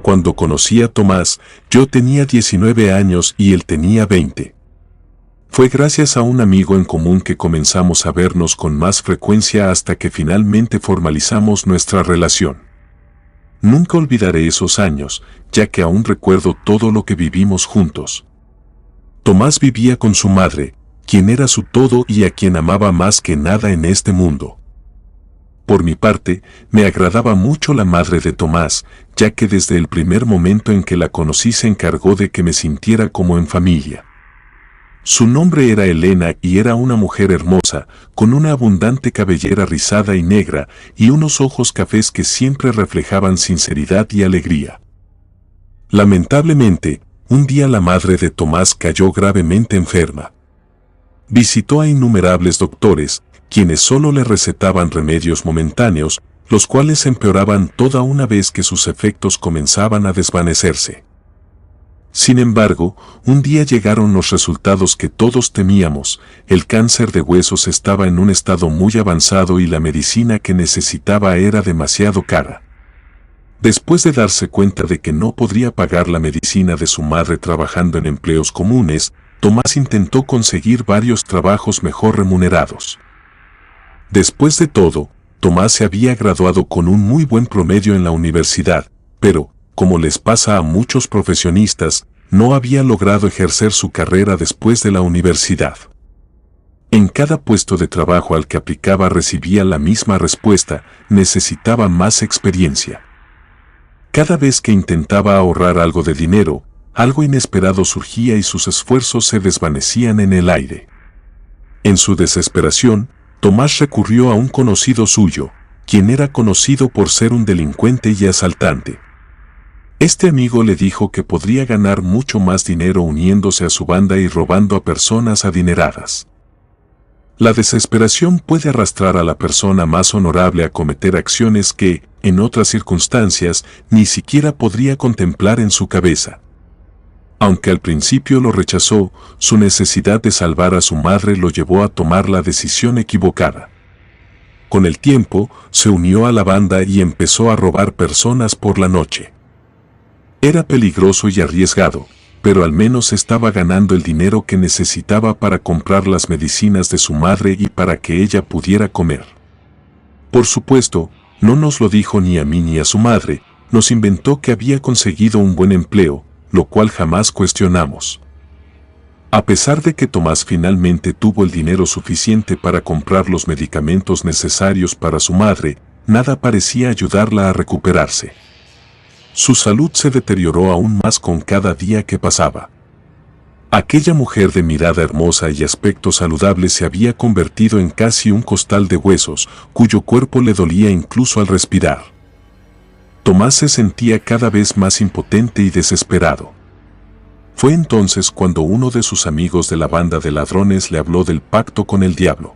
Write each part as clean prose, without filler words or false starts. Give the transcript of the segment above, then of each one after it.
Cuando conocí a Tomás, yo tenía 19 años y él tenía 20. Fue gracias a un amigo en común que comenzamos a vernos con más frecuencia hasta que finalmente formalizamos nuestra relación. Nunca olvidaré esos años, ya que aún recuerdo todo lo que vivimos juntos. Tomás vivía con su madre, quien era su todo y a quien amaba más que nada en este mundo. Por mi parte, me agradaba mucho la madre de Tomás, ya que desde el primer momento en que la conocí se encargó de que me sintiera como en familia. Su nombre era Elena y era una mujer hermosa, con una abundante cabellera rizada y negra y unos ojos cafés que siempre reflejaban sinceridad y alegría. Lamentablemente, un día la madre de Tomás cayó gravemente enferma. Visitó a innumerables doctores, quienes solo le recetaban remedios momentáneos, los cuales empeoraban toda una vez que sus efectos comenzaban a desvanecerse. Sin embargo, un día llegaron los resultados que todos temíamos. El cáncer de huesos estaba en un estado muy avanzado y la medicina que necesitaba era demasiado cara. Después de darse cuenta de que no podría pagar la medicina de su madre trabajando en empleos comunes, Tomás intentó conseguir varios trabajos mejor remunerados. Después de todo, Tomás se había graduado con un muy buen promedio en la universidad, pero, como les pasa a muchos profesionistas, no había logrado ejercer su carrera después de la universidad. En cada puesto de trabajo al que aplicaba recibía la misma respuesta: necesitaba más experiencia. Cada vez que intentaba ahorrar algo de dinero, algo inesperado surgía y sus esfuerzos se desvanecían en el aire. En su desesperación, Tomás recurrió a un conocido suyo, quien era conocido por ser un delincuente y asaltante. Este amigo le dijo que podría ganar mucho más dinero uniéndose a su banda y robando a personas adineradas. La desesperación puede arrastrar a la persona más honorable a cometer acciones que, en otras circunstancias, ni siquiera podría contemplar en su cabeza. Aunque al principio lo rechazó, su necesidad de salvar a su madre lo llevó a tomar la decisión equivocada. Con el tiempo, se unió a la banda y empezó a robar personas por la noche. Era peligroso y arriesgado, pero al menos estaba ganando el dinero que necesitaba para comprar las medicinas de su madre y para que ella pudiera comer. Por supuesto, no nos lo dijo ni a mí ni a su madre, nos inventó que había conseguido un buen empleo, lo cual jamás cuestionamos. A pesar de que Tomás finalmente tuvo el dinero suficiente para comprar los medicamentos necesarios para su madre, nada parecía ayudarla a recuperarse. Su salud se deterioró aún más con cada día que pasaba. Aquella mujer de mirada hermosa y aspecto saludable se había convertido en casi un costal de huesos, cuyo cuerpo le dolía incluso al respirar. Tomás se sentía cada vez más impotente y desesperado. Fue entonces cuando uno de sus amigos de la banda de ladrones le habló del pacto con el diablo.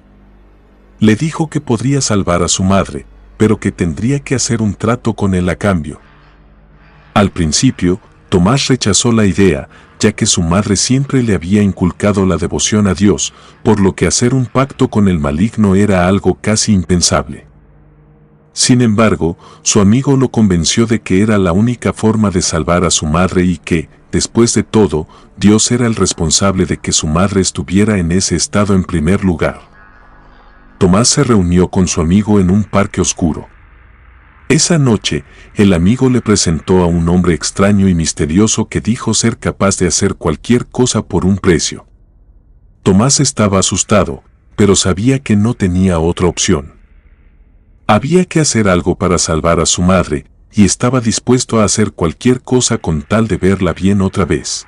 Le dijo que podría salvar a su madre, pero que tendría que hacer un trato con él a cambio. Al principio, Tomás rechazó la idea, ya que su madre siempre le había inculcado la devoción a Dios, por lo que hacer un pacto con el maligno era algo casi impensable. Sin embargo, su amigo lo convenció de que era la única forma de salvar a su madre y que, después de todo, Dios era el responsable de que su madre estuviera en ese estado en primer lugar. Tomás se reunió con su amigo en un parque oscuro. Esa noche, el amigo le presentó a un hombre extraño y misterioso que dijo ser capaz de hacer cualquier cosa por un precio. Tomás estaba asustado, pero sabía que no tenía otra opción. Había que hacer algo para salvar a su madre, y estaba dispuesto a hacer cualquier cosa con tal de verla bien otra vez.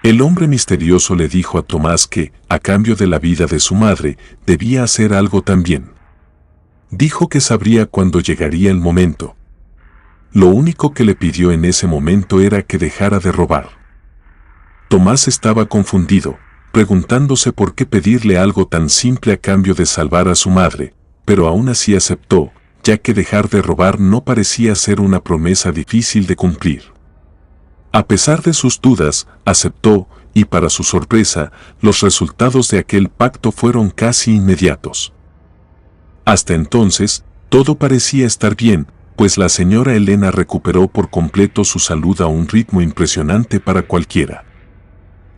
El hombre misterioso le dijo a Tomás que, a cambio de la vida de su madre, debía hacer algo también. Dijo que sabría cuándo llegaría el momento. Lo único que le pidió en ese momento era que dejara de robar. Tomás estaba confundido, preguntándose por qué pedirle algo tan simple a cambio de salvar a su madre, pero aún así aceptó, ya que dejar de robar no parecía ser una promesa difícil de cumplir. A pesar de sus dudas, aceptó, y para su sorpresa, los resultados de aquel pacto fueron casi inmediatos. Hasta entonces, todo parecía estar bien, pues la señora Elena recuperó por completo su salud a un ritmo impresionante para cualquiera.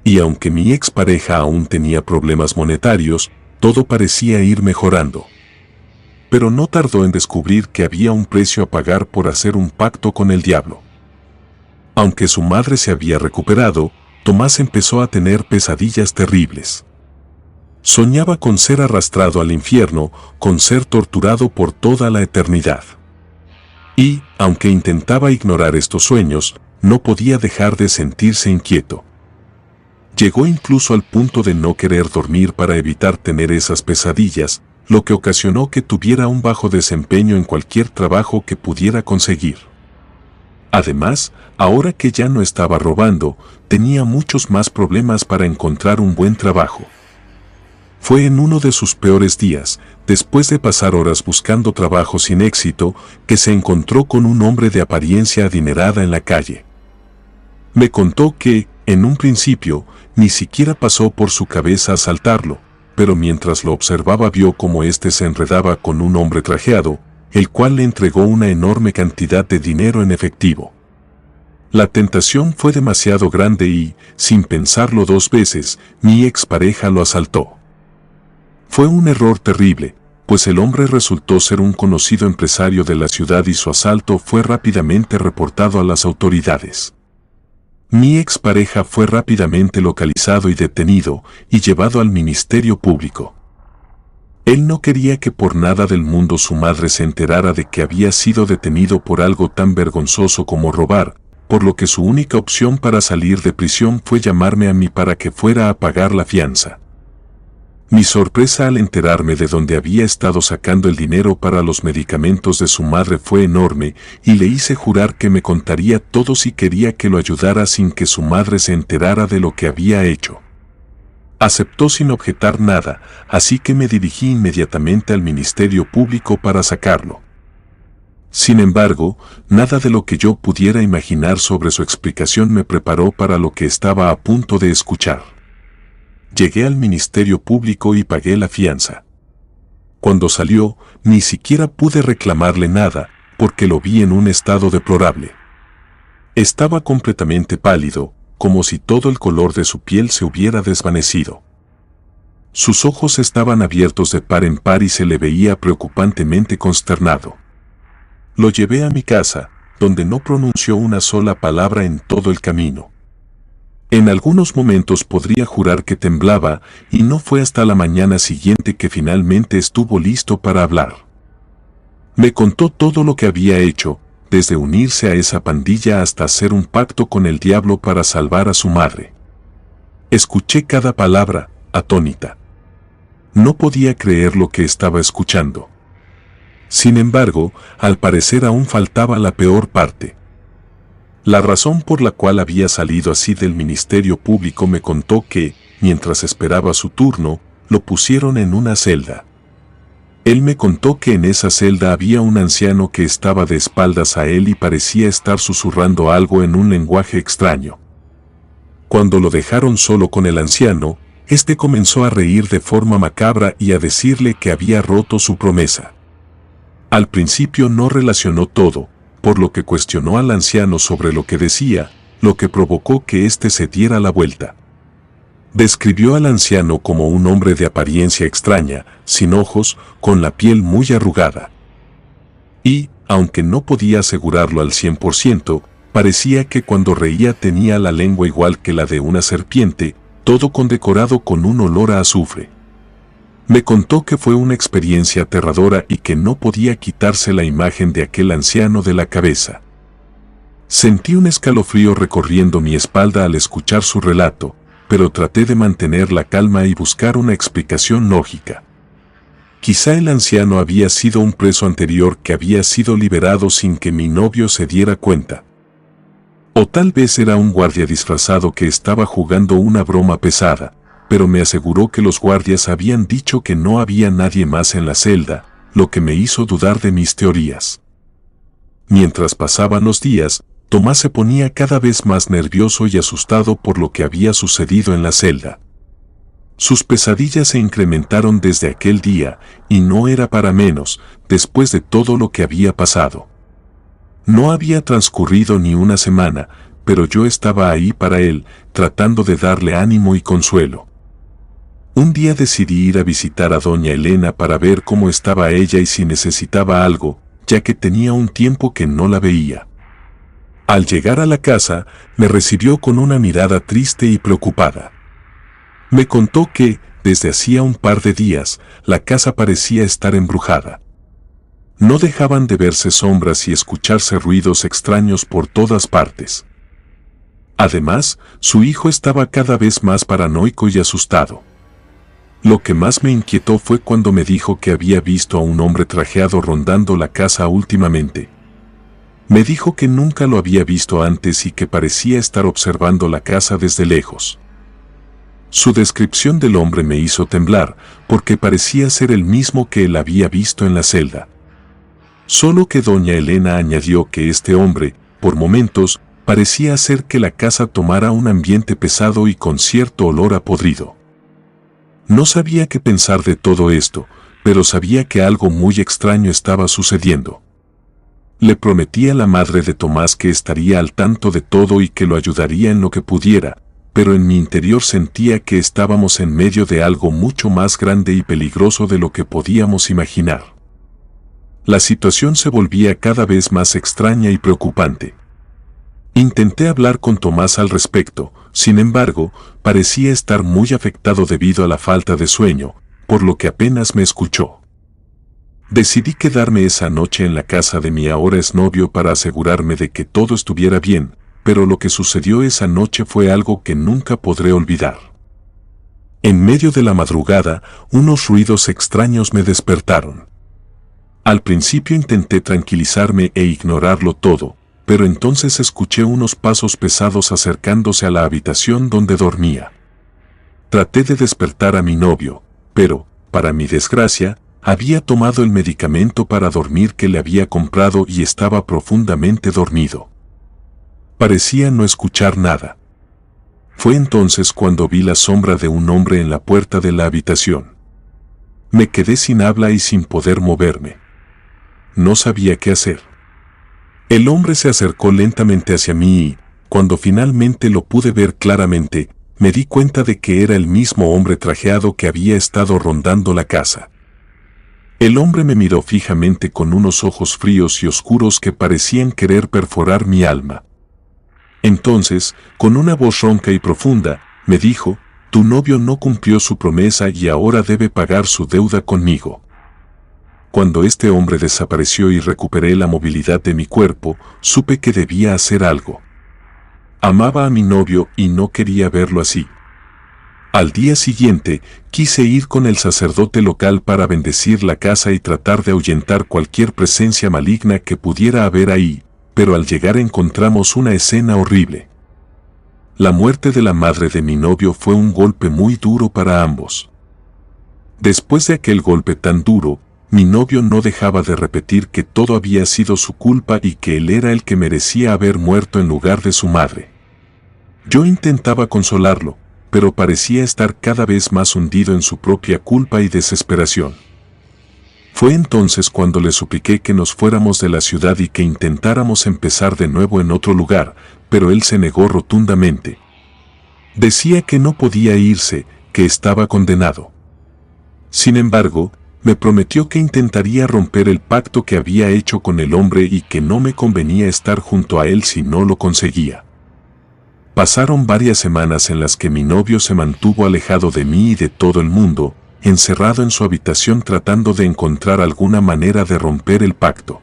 Y aunque mi expareja aún tenía problemas monetarios, todo parecía ir mejorando. Pero no tardó en descubrir que había un precio a pagar por hacer un pacto con el diablo. Aunque su madre se había recuperado, Tomás empezó a tener pesadillas terribles. Soñaba con ser arrastrado al infierno, con ser torturado por toda la eternidad. Y, aunque intentaba ignorar estos sueños, no podía dejar de sentirse inquieto. Llegó incluso al punto de no querer dormir para evitar tener esas pesadillas, lo que ocasionó que tuviera un bajo desempeño en cualquier trabajo que pudiera conseguir. Además, ahora que ya no estaba robando, tenía muchos más problemas para encontrar un buen trabajo. Fue en uno de sus peores días, después de pasar horas buscando trabajo sin éxito, que se encontró con un hombre de apariencia adinerada en la calle. Me contó que, en un principio, ni siquiera pasó por su cabeza asaltarlo, pero mientras lo observaba vio cómo éste se enredaba con un hombre trajeado, el cual le entregó una enorme cantidad de dinero en efectivo. La tentación fue demasiado grande y, sin pensarlo dos veces, mi expareja lo asaltó. Fue un error terrible, pues el hombre resultó ser un conocido empresario de la ciudad y su asalto fue rápidamente reportado a las autoridades. Mi expareja fue rápidamente localizado y detenido y llevado al Ministerio Público. Él no quería que por nada del mundo su madre se enterara de que había sido detenido por algo tan vergonzoso como robar, por lo que su única opción para salir de prisión fue llamarme a mí para que fuera a pagar la fianza. Mi sorpresa al enterarme de dónde había estado sacando el dinero para los medicamentos de su madre fue enorme y le hice jurar que me contaría todo si quería que lo ayudara sin que su madre se enterara de lo que había hecho. Aceptó sin objetar nada, así que me dirigí inmediatamente al Ministerio Público para sacarlo. Sin embargo, nada de lo que yo pudiera imaginar sobre su explicación me preparó para lo que estaba a punto de escuchar. Llegué al Ministerio Público y pagué la fianza. Cuando salió, ni siquiera pude reclamarle nada, porque lo vi en un estado deplorable. Estaba completamente pálido, como si todo el color de su piel se hubiera desvanecido. Sus ojos estaban abiertos de par en par y se le veía preocupantemente consternado. Lo llevé a mi casa, donde no pronunció una sola palabra en todo el camino. En algunos momentos podría jurar que temblaba, y no fue hasta la mañana siguiente que finalmente estuvo listo para hablar. Me contó todo lo que había hecho, desde unirse a esa pandilla hasta hacer un pacto con el diablo para salvar a su madre. Escuché cada palabra, atónita. No podía creer lo que estaba escuchando. Sin embargo, al parecer aún faltaba la peor parte. La razón por la cual había salido así del Ministerio Público me contó que, mientras esperaba su turno, lo pusieron en una celda. Él me contó que en esa celda había un anciano que estaba de espaldas a él y parecía estar susurrando algo en un lenguaje extraño. Cuando lo dejaron solo con el anciano, este comenzó a reír de forma macabra y a decirle que había roto su promesa. Al principio no relacionó todo, por lo que cuestionó al anciano sobre lo que decía, lo que provocó que éste se diera la vuelta. Describió al anciano como un hombre de apariencia extraña, sin ojos, con la piel muy arrugada. Y, aunque no podía asegurarlo al 100%, parecía que cuando reía tenía la lengua igual que la de una serpiente, todo condecorado con un olor a azufre. Me contó que fue una experiencia aterradora y que no podía quitarse la imagen de aquel anciano de la cabeza. Sentí un escalofrío recorriendo mi espalda al escuchar su relato, pero traté de mantener la calma y buscar una explicación lógica. Quizá el anciano había sido un preso anterior que había sido liberado sin que mi novio se diera cuenta. O tal vez era un guardia disfrazado que estaba jugando una broma pesada, pero me aseguró que los guardias habían dicho que no había nadie más en la celda, lo que me hizo dudar de mis teorías. Mientras pasaban los días, Tomás se ponía cada vez más nervioso y asustado por lo que había sucedido en la celda. Sus pesadillas se incrementaron desde aquel día, y no era para menos, después de todo lo que había pasado. No había transcurrido ni una semana, pero yo estaba ahí para él, tratando de darle ánimo y consuelo. Un día decidí ir a visitar a doña Elena para ver cómo estaba ella y si necesitaba algo, ya que tenía un tiempo que no la veía. Al llegar a la casa, me recibió con una mirada triste y preocupada. Me contó que, desde hacía un par de días, la casa parecía estar embrujada. No dejaban de verse sombras y escucharse ruidos extraños por todas partes. Además, su hijo estaba cada vez más paranoico y asustado. Lo que más me inquietó fue cuando me dijo que había visto a un hombre trajeado rondando la casa últimamente. Me dijo que nunca lo había visto antes y que parecía estar observando la casa desde lejos. Su descripción del hombre me hizo temblar, porque parecía ser el mismo que él había visto en la celda. Solo que doña Elena añadió que este hombre, por momentos, parecía hacer que la casa tomara un ambiente pesado y con cierto olor a podrido. No sabía qué pensar de todo esto, pero sabía que algo muy extraño estaba sucediendo. Le prometí a la madre de Tomás que estaría al tanto de todo y que lo ayudaría en lo que pudiera, pero en mi interior sentía que estábamos en medio de algo mucho más grande y peligroso de lo que podíamos imaginar. La situación se volvía cada vez más extraña y preocupante. Intenté hablar con Tomás al respecto, sin embargo, parecía estar muy afectado debido a la falta de sueño, por lo que apenas me escuchó. Decidí quedarme esa noche en la casa de mi ahora exnovio para asegurarme de que todo estuviera bien, pero lo que sucedió esa noche fue algo que nunca podré olvidar. En medio de la madrugada, unos ruidos extraños me despertaron. Al principio intenté tranquilizarme e ignorarlo todo, pero entonces escuché unos pasos pesados acercándose a la habitación donde dormía. Traté de despertar a mi novio, pero, para mi desgracia, había tomado el medicamento para dormir que le había comprado y estaba profundamente dormido. Parecía no escuchar nada. Fue entonces cuando vi la sombra de un hombre en la puerta de la habitación. Me quedé sin habla y sin poder moverme. No sabía qué hacer. El hombre se acercó lentamente hacia mí y, cuando finalmente lo pude ver claramente, me di cuenta de que era el mismo hombre trajeado que había estado rondando la casa. El hombre me miró fijamente con unos ojos fríos y oscuros que parecían querer perforar mi alma. Entonces, con una voz ronca y profunda, me dijo: «Tu novio no cumplió su promesa y ahora debe pagar su deuda conmigo». Cuando este hombre desapareció y recuperé la movilidad de mi cuerpo, supe que debía hacer algo. Amaba a mi novio y no quería verlo así. Al día siguiente, quise ir con el sacerdote local para bendecir la casa y tratar de ahuyentar cualquier presencia maligna que pudiera haber ahí, pero al llegar encontramos una escena horrible. La muerte de la madre de mi novio fue un golpe muy duro para ambos. Después de aquel golpe tan duro, mi novio no dejaba de repetir que todo había sido su culpa y que él era el que merecía haber muerto en lugar de su madre. Yo intentaba consolarlo, pero parecía estar cada vez más hundido en su propia culpa y desesperación. Fue entonces cuando le supliqué que nos fuéramos de la ciudad y que intentáramos empezar de nuevo en otro lugar, pero él se negó rotundamente. Decía que no podía irse, que estaba condenado. Sin embargo, me prometió que intentaría romper el pacto que había hecho con el hombre y que no me convenía estar junto a él si no lo conseguía. Pasaron varias semanas en las que mi novio se mantuvo alejado de mí y de todo el mundo, encerrado en su habitación tratando de encontrar alguna manera de romper el pacto.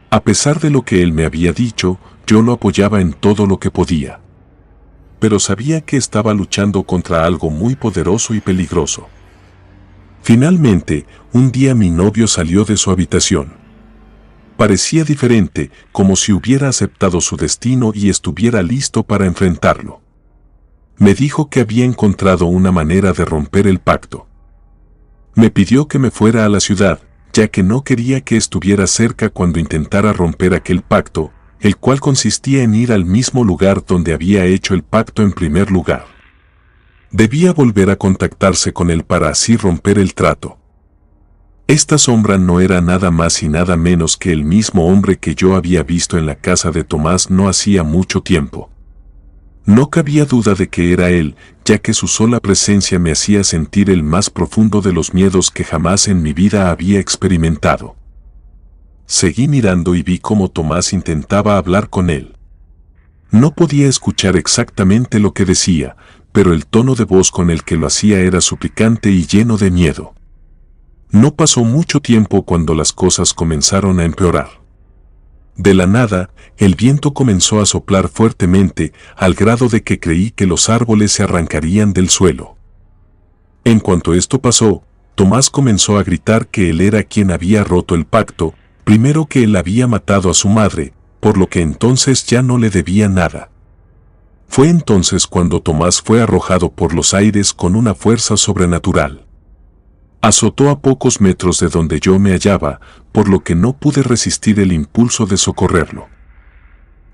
A pesar de lo que él me había dicho, yo lo apoyaba en todo lo que podía. Pero sabía que estaba luchando contra algo muy poderoso y peligroso. Finalmente, un día mi novio salió de su habitación. Parecía diferente, como si hubiera aceptado su destino y estuviera listo para enfrentarlo. Me dijo que había encontrado una manera de romper el pacto. Me pidió que me fuera a la ciudad, ya que no quería que estuviera cerca cuando intentara romper aquel pacto, el cual consistía en ir al mismo lugar donde había hecho el pacto en primer lugar. Debía volver a contactarse con él para así romper el trato. Esta sombra no era nada más y nada menos que el mismo hombre que yo había visto en la casa de Tomás no hacía mucho tiempo. No cabía duda de que era él, ya que su sola presencia me hacía sentir el más profundo de los miedos que jamás en mi vida había experimentado. Seguí mirando y vi cómo Tomás intentaba hablar con él. No podía escuchar exactamente lo que decía, pero el tono de voz con el que lo hacía era suplicante y lleno de miedo. No pasó mucho tiempo cuando las cosas comenzaron a empeorar. De la nada, el viento comenzó a soplar fuertemente, al grado de que creí que los árboles se arrancarían del suelo. En cuanto esto pasó, Tomás comenzó a gritar que él era quien había roto el pacto, primero que él había matado a su madre, por lo que entonces ya no le debía nada. Fue entonces cuando Tomás fue arrojado por los aires con una fuerza sobrenatural. Azotó a pocos metros de donde yo me hallaba, por lo que no pude resistir el impulso de socorrerlo.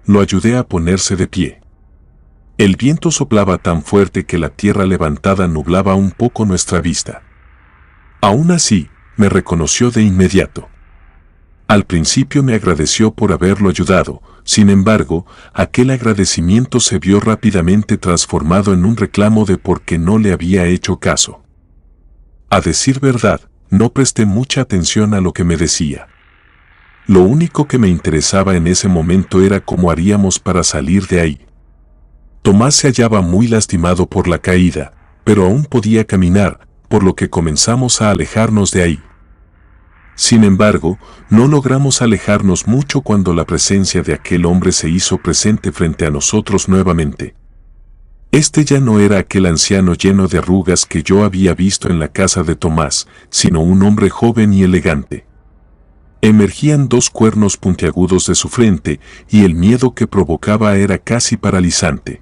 Lo ayudé a ponerse de pie. El viento soplaba tan fuerte que la tierra levantada nublaba un poco nuestra vista. Aún así, me reconoció de inmediato. Al principio me agradeció por haberlo ayudado, sin embargo, aquel agradecimiento se vio rápidamente transformado en un reclamo de por qué no le había hecho caso. A decir verdad, no presté mucha atención a lo que me decía. Lo único que me interesaba en ese momento era cómo haríamos para salir de ahí. Tomás se hallaba muy lastimado por la caída, pero aún podía caminar, por lo que comenzamos a alejarnos de ahí. Sin embargo, no logramos alejarnos mucho cuando la presencia de aquel hombre se hizo presente frente a nosotros nuevamente. Este ya no era aquel anciano lleno de arrugas que yo había visto en la casa de Tomás, sino un hombre joven y elegante. Emergían dos cuernos puntiagudos de su frente, y el miedo que provocaba era casi paralizante.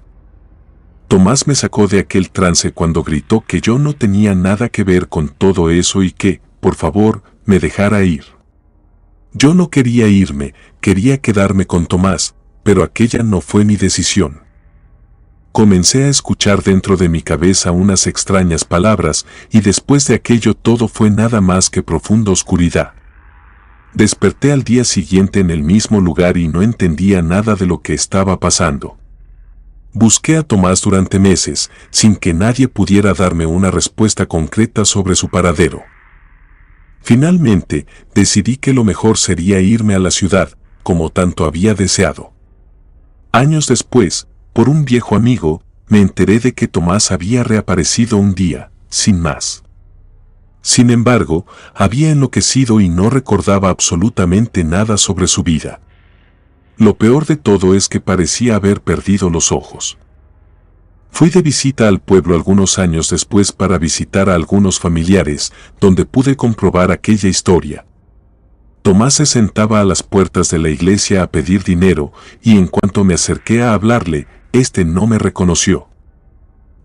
Tomás me sacó de aquel trance cuando gritó que yo no tenía nada que ver con todo eso y que, por favor, me dejara ir. Yo no quería irme, quería quedarme con Tomás, pero aquella no fue mi decisión. Comencé a escuchar dentro de mi cabeza unas extrañas palabras, y después de aquello todo fue nada más que profunda oscuridad. Desperté al día siguiente en el mismo lugar y no entendía nada de lo que estaba pasando. Busqué a Tomás durante meses, sin que nadie pudiera darme una respuesta concreta sobre su paradero. Finalmente, decidí que lo mejor sería irme a la ciudad, como tanto había deseado. Años después, por un viejo amigo, me enteré de que Tomás había reaparecido un día, sin más. Sin embargo, había enloquecido y no recordaba absolutamente nada sobre su vida. Lo peor de todo es que parecía haber perdido los ojos. Fui de visita al pueblo algunos años después para visitar a algunos familiares, donde pude comprobar aquella historia. Tomás se sentaba a las puertas de la iglesia a pedir dinero, y en cuanto me acerqué a hablarle, este no me reconoció.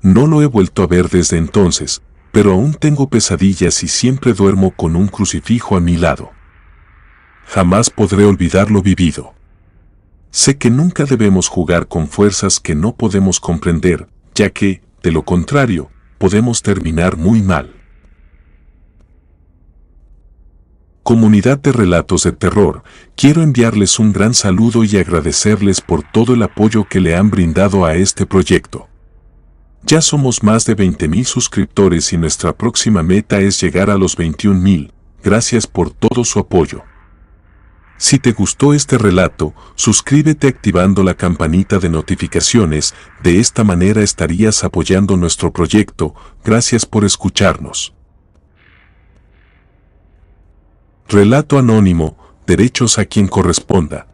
No lo he vuelto a ver desde entonces, pero aún tengo pesadillas y siempre duermo con un crucifijo a mi lado. Jamás podré olvidar lo vivido. Sé que nunca debemos jugar con fuerzas que no podemos comprender, ya que, de lo contrario, podemos terminar muy mal. Comunidad de Relatos de Terror, quiero enviarles un gran saludo y agradecerles por todo el apoyo que le han brindado a este proyecto. Ya somos más de 20,000 suscriptores y nuestra próxima meta es llegar a los 21,000. Gracias por todo su apoyo. Si te gustó este relato, suscríbete activando la campanita de notificaciones, de esta manera estarías apoyando nuestro proyecto. Gracias por escucharnos. Relato anónimo, derechos a quien corresponda.